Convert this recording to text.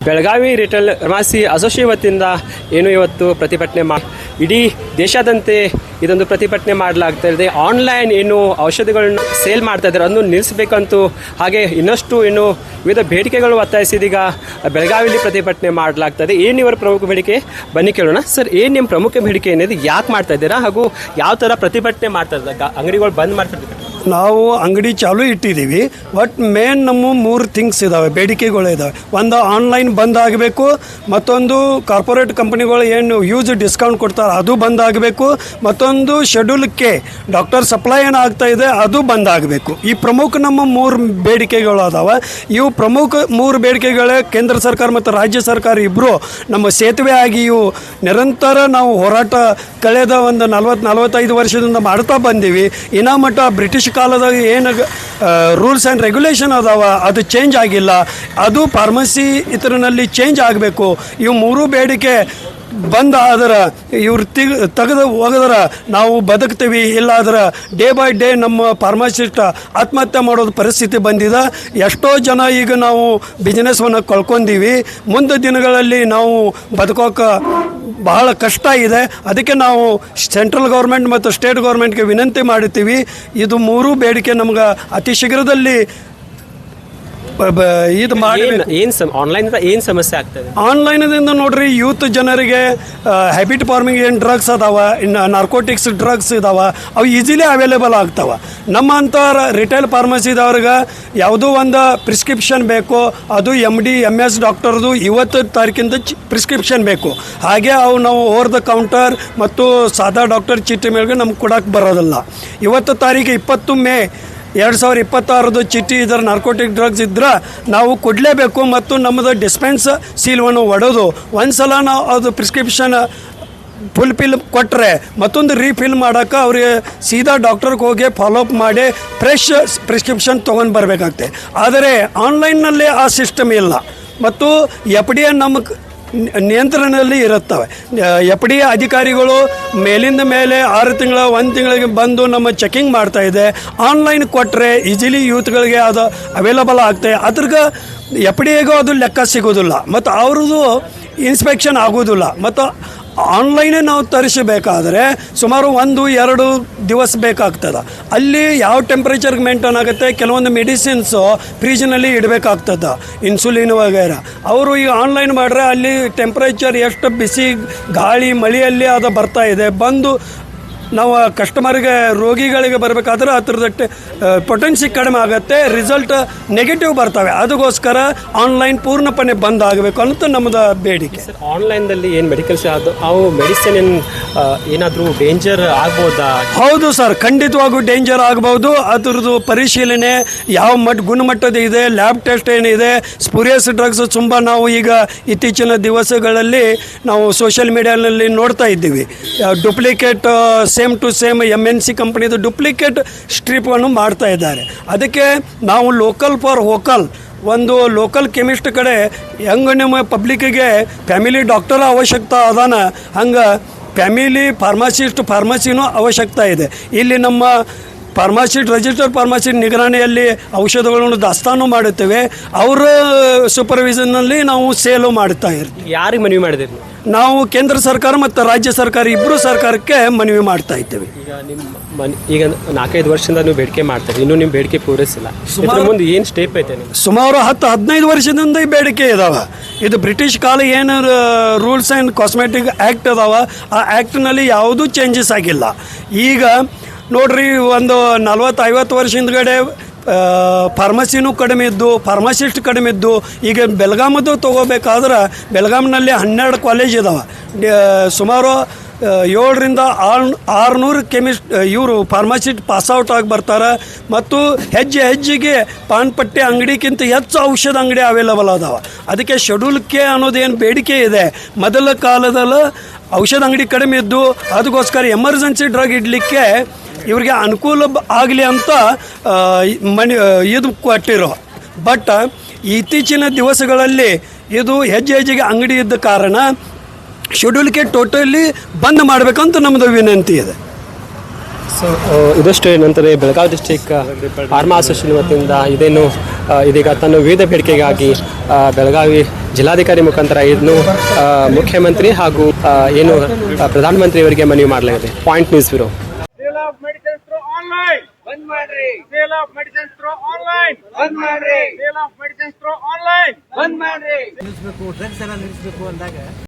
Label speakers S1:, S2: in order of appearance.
S1: Belagavi retail pharmacy association ವತಿಯಿಂದ ಏನು ಇವತ್ತು ಪ್ರತಿಭಟನೆ ಇಡೀ ದೇಶಾದ್ಯಂತ ಇದೊಂದು ಪ್ರತಿಭಟನೆ ಮಾಡಲಾಗ್ತಾ ಇದೆ. ಆನ್ಲೈನ್ ಏನು ಔಷಧಿಗಳನ್ನ ಸೇಲ್ ಮಾಡ್ತಾ ಇದ್ದಾರೆ ಅದನ್ನು ನಿಲ್ಲಿಸಬೇಕಂತೂ, ಹಾಗೆ ಇನ್ನಷ್ಟು ಏನು ವಿವಿಧ ಬೇಡಿಕೆಗಳು ಒತ್ತಾಯಿಸಿದೀಗ ಬೆಳಗಾವಿಯಲ್ಲಿ ಪ್ರತಿಭಟನೆ ಮಾಡಲಾಗ್ತದೆ. ಏನು ಇವರ ಪ್ರಮುಖ ಬೇಡಿಕೆ ಬನ್ನಿ ಕೇಳೋಣ. ಸರ್, ಏನು ನಿಮ್ಮ ಪ್ರಮುಖ ಬೇಡಿಕೆ ಏನಿದೆ, ಯಾಕೆ ಮಾಡ್ತಾ ಇದ್ದೀರಾ ಹಾಗೂ ಯಾವ ಥರ ಪ್ರತಿಭಟನೆ ಮಾಡ್ತಾ ಇದ್ದಾರೆ? ಅಂಗಡಿಗಳು ಬಂದ್ ಮಾಡ್ತಿದ್ದಾರೆ.
S2: ನಾವು ಅಂಗಡಿ ಚಾಲೂ ಇಟ್ಟಿದ್ದೀವಿ. ಬಟ್ ಮೇನ್ ನಮ್ಮ 3 ಥಿಂಗ್ಸ್ ಇದ್ದಾವೆ, ಬೇಡಿಕೆಗಳು ಇದ್ದಾವೆ. ಒಂದು ಆನ್ಲೈನ್ ಬಂದ್ ಆಗಬೇಕು, ಮತ್ತೊಂದು ಕಾರ್ಪೊರೇಟ್ ಕಂಪ್ನಿಗಳು ಏನು ಯೂಸ್ ಡಿಸ್ಕೌಂಟ್ ಕೊಡ್ತಾರೆ ಅದು ಬಂದ್ ಆಗಬೇಕು, ಮತ್ತೊಂದು ಶೆಡ್ಯೂಲ್ ಕೆ ಡಾಕ್ಟರ್ ಸಪ್ಲೈ ಏನು ಆಗ್ತಾ ಇದೆ ಅದು ಬಂದ್ ಆಗಬೇಕು. ಈ ಪ್ರಮುಖ ನಮ್ಮ 3 ಬೇಡಿಕೆಗಳು ಅದಾವೆ. ಇವು ಪ್ರಮುಖ 3 ಬೇಡಿಕೆಗಳೇ ಕೇಂದ್ರ ಸರ್ಕಾರ ಮತ್ತು ರಾಜ್ಯ ಸರ್ಕಾರ ಇಬ್ಬರು ನಮ್ಮ ಸೇತುವೆ ಆಗಿ ಇವು ನಿರಂತರ ನಾವು ಹೋರಾಟ ಕಳೆದ ಒಂದು 40-45 ವರ್ಷದಿಂದ ಮಾಡ್ತಾ ಬಂದೀವಿ. ಇನ್ನ ಮಟ್ಟ ಬ್ರಿಟಿಷ್ ಕಾಲದಾಗ ಏನು ರೂಲ್ಸ್ ಆ್ಯಂಡ್ ರೆಗ್ಯುಲೇಷನ್ ಅದಾವ ಅದು ಚೇಂಜ್ ಆಗಿಲ್ಲ. ಅದು ಫಾರ್ಮಸಿ ಇದರಲ್ಲಿ ಚೇಂಜ್ ಆಗಬೇಕು. ಇವು 3 ಬೇಡಿಕೆ ಬಂದ್ ಆದ್ರೆ ಇವ್ರು ತೆಗೆದು ಹೋಗಿದ್ರೆ ನಾವು ಬದುಕ್ತೀವಿ, ಇಲ್ಲಾದ್ರೆ ಡೇ ಬೈ ಡೇ ನಮ್ಮ ಫಾರ್ಮಸಿಸ್ಟ್ ಆತ್ಮಹತ್ಯೆ ಮಾಡೋದು ಪರಿಸ್ಥಿತಿ ಬಂದಿದೆ. ಎಷ್ಟೋ ಜನ ಈಗ ನಾವು ಬಿಸ್ನೆಸ್ವನ್ನು ಕಳ್ಕೊಂಡೀವಿ. ಮುಂದೆ ದಿನಗಳಲ್ಲಿ ನಾವು ಬದುಕೋಕೆ ಬಹಳ ಕಷ್ಟ ಇದೆ. ಅದಕ್ಕೆ ನಾವು ಸೆಂಟ್ರಲ್ ಗೌರ್ಮೆಂಟ್ ಮತ್ತು ಸ್ಟೇಟ್ ಗೌರ್ಮೆಂಟ್ಗೆ ವಿನಂತಿ ಮಾಡುತ್ತೀವಿ, ಇದು 3 ಬೇಡಿಕೆ ನಮ್ಗೆ ಅತಿ ಶೀಘ್ರದಲ್ಲಿ ಇದು ಮಾಡಿ.
S1: ಆನ್ಲೈನ್ ಏನು ಸಮಸ್ಯೆ ಆಗ್ತದೆ?
S2: ಆನ್ಲೈನದಿಂದ ನೋಡ್ರಿ, ಯೂತ್ ಜನರಿಗೆ ಹ್ಯಾಬಿಟ್ ಫಾರ್ಮಿಂಗ್ ಏನು ಡ್ರಗ್ಸ್ ಅದಾವ, ಇನ್ನು ನಾರ್ಕೋಟಿಕ್ಸ್ ಡ್ರಗ್ಸ್ ಇದಾವೆ, ಅವು ಈಸಿಲಿ ಅವೈಲೇಬಲ್ ಆಗ್ತಾವೆ. ನಮ್ಮಂಥ ರಿಟೇಲ್ ಫಾರ್ಮಸಿದವ್ರಿಗೆ ಯಾವುದೋ ಒಂದು ಪ್ರಿಸ್ಕ್ರಿಪ್ಷನ್ ಬೇಕು, ಅದು MD MS ಡಾಕ್ಟರ್ದು 20 ತಾರೀಕಿಂದ ಪ್ರಿಸ್ಕ್ರಿಪ್ಷನ್ ಬೇಕು. ಹಾಗೆ ಅವು ನಾವು ಓವರ್ ದ ಕೌಂಟರ್ ಮತ್ತು ಸಾದಾ ಡಾಕ್ಟರ್ ಚೀಟಿ ಮೇಲೆ ನಮ್ಗೆ ಕೊಡೋಕ್ಕೆ ಬರೋದಿಲ್ಲ. 20 ತಾರೀಕು 20 ಮೇ 2026 ಚೀಟಿ ಇದರ ನಾರ್ಕೋಟಿಕ್ ಡ್ರಗ್ಸ್ ಇದ್ರೆ ನಾವು ಕೊಡಲೇಬೇಕು. ಮತ್ತು ನಮ್ಮದು ಡಿಸ್ಪೆನ್ಸ್ ಸೀಲ್ವನ್ನು ಒಡೆದು ಒಂದು ಸಲ ನಾವು ಅದು ಪ್ರಿಸ್ಕ್ರಿಪ್ಷನ್ ಫುಲ್ ಫಿಲ್ ಕೊಟ್ಟರೆ ಮತ್ತೊಂದು ರೀಫಿಲ್ ಮಾಡೋಕ್ಕೆ ಅವ್ರಿಗೆ ಸೀದಾ ಡಾಕ್ಟರ್ಗೆ ಹೋಗಿ ಫಾಲೋಅಪ್ ಮಾಡಿ ಫ್ರೆಶ್ ಪ್ರಿಸ್ಕ್ರಿಪ್ಷನ್ ತೊಗೊಂಡು ಬರಬೇಕಾಗ್ತದೆ. ಆದರೆ ಆನ್ಲೈನ್ನಲ್ಲಿ ಆ ಸಿಸ್ಟಮ್ ಇಲ್ಲ. ಮತ್ತು FDA ನಮ್ಮ ನಿಯಂತ್ರಣದಲ್ಲಿ ಇರುತ್ತವೆ. FDA ಅಧಿಕಾರಿಗಳು ಮೇಲಿಂದ ಮೇಲೆ 6 ತಿಂಗಳ 1 ತಿಂಗಳಿಗೆ ಬಂದು ನಮ್ಮ ಚೆಕಿಂಗ್ ಮಾಡ್ತಾ ಇದೆ. ಆನ್ಲೈನ್ ಕೊಟ್ಟರೆ ಈಸಿಲಿ ಯೂತ್ಗಳಿಗೆ ಅದು ಅವೈಲಬಲ್ ಆಗ್ತದೆ. ಅದ್ರಿಗೆ FDAಗೂ ಅದು ಲೆಕ್ಕ ಸಿಗೋದಿಲ್ಲ ಮತ್ತು ಅವ್ರದ್ದು ಇನ್ಸ್ಪೆಕ್ಷನ್ ಆಗೋದಿಲ್ಲ. ಮತ್ತು ಆನ್ಲೈನೇ ನಾವು ತರಿಸಬೇಕಾದ್ರೆ ಸುಮಾರು 1-2 ದಿವಸ ಬೇಕಾಗ್ತದೆ. ಅಲ್ಲಿ ಯಾವ ಟೆಂಪ್ರೇಚರ್ಗೆ ಮೇಂಟೈನ್ ಆಗುತ್ತೆ, ಕೆಲವೊಂದು ಮೆಡಿಸಿನ್ಸು ಫ್ರೀಜ್ನಲ್ಲಿ ಇಡಬೇಕಾಗ್ತದೆ, ಇನ್ಸುಲಿನ್ ವಗೈರ. ಅವರು ಈಗ ಆನ್ಲೈನ್ ಮಾಡ್ರೆ ಅಲ್ಲಿ ಟೆಂಪ್ರೇಚರ್ ಎಷ್ಟು ಬಿಸಿ ಗಾಳಿ ಮಳೆಯಲ್ಲಿ ಅದು ಬರ್ತಾ ಇದೆ. ಬಂದು ನಾವು ಕಸ್ಟಮರ್ಗೆ ರೋಗಿಗಳಿಗೆ ಬರಬೇಕಾದ್ರೆ ಅದ್ರದ್ದು ಪೊಟೆನ್ಸಿ ಕಡಿಮೆ ಆಗುತ್ತೆ, ರಿಸಲ್ಟ್ ನೆಗೆಟಿವ್ ಬರ್ತವೆ. ಅದಕ್ಕೋಸ್ಕರ ಆನ್ಲೈನ್ ಪೂರ್ಣಪಣೆ ಬಂದ್ ಆಗಬೇಕು ಅಂತ ನಮ್ಮದು ಬೇಡಿಕೆ.
S1: ಸರ್, ಆನ್ಲೈನ್ದಲ್ಲಿ ಏನು ಮೆಡಿಕಲ್ಸ್ ಅವು ಮೆಡಿಸಿನ್ ಏನಾದರೂ ಡೇಂಜರ್ ಆಗ್ಬೋದಾ?
S2: ಹೌದು ಸರ್, ಖಂಡಿತವಾಗೂ ಡೇಂಜರ್ ಆಗ್ಬೋದು. ಅದ್ರದ್ದು ಪರಿಶೀಲನೆ ಯಾವ ಗುಣಮಟ್ಟದ ಇದೆ, ಲ್ಯಾಬ್ ಟೆಸ್ಟ್ ಏನಿದೆ, ಸ್ಪೂರಿಯಸ್ ಡ್ರಗ್ಸ್ ತುಂಬ ನಾವು ಈಗ ಇತ್ತೀಚಿನ ದಿವಸಗಳಲ್ಲಿ ನಾವು ಸೋಷಿಯಲ್ ಮೀಡಿಯಾನಲ್ಲಿ ನೋಡ್ತಾ ಇದ್ದೀವಿ. Duplicate same to same MNC ಕಂಪ್ನಿದು ಡೂಪ್ಲಿಕೇಟ್ ಸ್ಟ್ರಿಪ್ಪನ್ನು ಮಾಡ್ತಾ ಇದ್ದಾರೆ. ಅದಕ್ಕೆ ನಾವು ಲೋಕಲ್ ಫಾರ್ ವೋಕಲ್, ಒಂದು ಲೋಕಲ್ ಕೆಮಿಸ್ಟ್ ಕಡೆ ಹೆಂಗೆ ನಿಮ್ಮ ಪಬ್ಲಿಕ್ಕಿಗೆ ಫ್ಯಾಮಿಲಿ ಡಾಕ್ಟರ್ ಅವಶ್ಯಕತೆ ಅದಾನ, ಹಂಗೆ ಫ್ಯಾಮಿಲಿ ಫಾರ್ಮಸಿನೂ ಅವಶ್ಯಕತೆ ಇದೆ. ಇಲ್ಲಿ ನಮ್ಮ ರಿಜಿಸ್ಟರ್ಡ್ ಫಾರ್ಮಸಿ ನಿಗರಾಣಿಯಲ್ಲಿ ಔಷಧಗಳನ್ನು ದಾಸ್ತಾನು ಮಾಡುತ್ತೇವೆ. ಅವರ ಸೂಪರ್ವಿಷನ್ನಲ್ಲಿ ನಾವು ಸೇಲು ಮಾಡ್ತಾ ಇರ್ತೀವಿ.
S1: ಯಾರಿಗೆ ಮನವಿ ಮಾಡಿದ್ದೀರಿ?
S2: ನಾವು ಕೇಂದ್ರ ಸರ್ಕಾರ ಮತ್ತು ರಾಜ್ಯ ಸರ್ಕಾರ ಇಬ್ಬರು ಸರ್ಕಾರಕ್ಕೆ ಮನವಿ ಮಾಡ್ತಾ ಇದ್ದೇವೆ.
S1: ಈಗ 4-5 ವರ್ಷದಿಂದ ನೀವು ಬೇಡಿಕೆ ಮಾಡ್ತಾರೆ, ಇನ್ನೂ ನಿಮ್ಮ ಬೇಡಿಕೆ ಪೂರೈಸಿಲ್ಲ. ಮುಂದೆ ಏನು ಸ್ಟೆಪ್ ಐತೆ?
S2: ಸುಮಾರು 10-15 ವರ್ಷದಿಂದ ಈ ಬೇಡಿಕೆ ಇದಾವೆ. ಇದು ಬ್ರಿಟಿಷ್ ಕಾಲ ಏನು ರೂಲ್ಸ್ ಆ್ಯಂಡ್ ಕಾಸ್ಮೆಟಿಕ್ ಆ್ಯಕ್ಟ್ ಅದಾವ, ಆ ಆ್ಯಕ್ಟ್ನಲ್ಲಿ ಯಾವುದೂ ಚೇಂಜಸ್ ಆಗಿಲ್ಲ. ಈಗ ನೋಡ್ರಿ, ಒಂದು 40-50 ವರ್ಷ ಹಿಂದ್ಗಡೆ ಫಾರ್ಮಸಿನೂ ಕಡಿಮೆ ಇದ್ದು, ಫಾರ್ಮಸಿಸ್ಟ್ ಕಡಿಮೆ ಇದ್ದು. ಈಗ ಬೆಳಗಾಮದ್ದು ತೊಗೋಬೇಕಾದ್ರೆ ಬೆಳಗಾಂನಲ್ಲಿ 12 ಕಾಲೇಜ್ ಇದಾವೆ. ಸುಮಾರು 700-600 ಇವರು ಫಾರ್ಮಸಿಸ್ಟ್ ಪಾಸ್ಔಟ್ ಆಗಿ ಬರ್ತಾರೆ. ಮತ್ತು ಹೆಜ್ಜೆಗೆ ಪಾನ್ಪಟ್ಟಿ ಅಂಗಡಿಗಿಂತ ಹೆಚ್ಚು ಔಷಧ ಅಂಗಡಿ ಅವೈಲಬಲ್ ಅದಾವೆ. ಅದಕ್ಕೆ ಶೆಡ್ಯೂಲ್ ಕೆ ಅನ್ನೋದೇನು ಬೇಡಿಕೆ ಇದೆ. ಮೊದಲ ಕಾಲದಲ್ಲಿ ಔಷಧ ಅಂಗಡಿ ಕಡಿಮೆ ಇದ್ದು, ಅದಕ್ಕೋಸ್ಕರ ಎಮರ್ಜೆನ್ಸಿ ಡ್ರಗ್ ಇಡಲಿಕ್ಕೆ ಇವ್ರಿಗೆ ಅನುಕೂಲ ಆಗಲಿ ಅಂತ ಇದು ಕೊಟ್ಟಿರೋ. ಬಟ್ ಇತ್ತೀಚಿನ ದಿವಸಗಳಲ್ಲಿ ಇದು ಹೆಜ್ಜೆಗೆ ಅಂಗಡಿ ಇದ್ದ ಕಾರಣ ಶೆಡ್ಯೂಲ್ಗೆ ಟೋಟಲಿ ಬಂದ್ ಮಾಡಬೇಕಂತ ನಮ್ಮದು ವಿನಂತಿ ಇದೆ.
S1: ಸೊ ಇದಷ್ಟು ನಂತರ ಬೆಳಗಾವಿ ಡಿಸ್ಟಿಕ್ ಫಾರ್ಮಾ ಅಸೋಸಿಯೇಷನ್ ವತಿಯಿಂದ ಇದೇನು ಇದೀಗ ತನ್ನ ವಿವಿಧ ಬೇಡಿಕೆಗಾಗಿ ಬೆಳಗಾವಿ ಜಿಲ್ಲಾಧಿಕಾರಿ ಮುಖಾಂತರ ಇದನ್ನು ಮುಖ್ಯಮಂತ್ರಿ ಹಾಗೂ ಏನು ಪ್ರಧಾನಮಂತ್ರಿಯವರಿಗೆ ಮನವಿ ಮಾಡಲಾಗಿದೆ. Point news bureau.
S3: Sale of medicines through online ಬಂದ್ ಮಾಡ್ರಿ. Sale of medicines through online ಬಂದ್ ಮಾಡ್ರಿ. Sale of medicines through online ಬಂದ್ ಮಾಡ್ರಿ. ನಿಲ್ಲಿಸಬೇಕು, ಡ್ರಗ್ಸ್ ಎಲ್ಲ ನಿಲ್ಲಿಸಬೇಕು ಅಂದಾಗ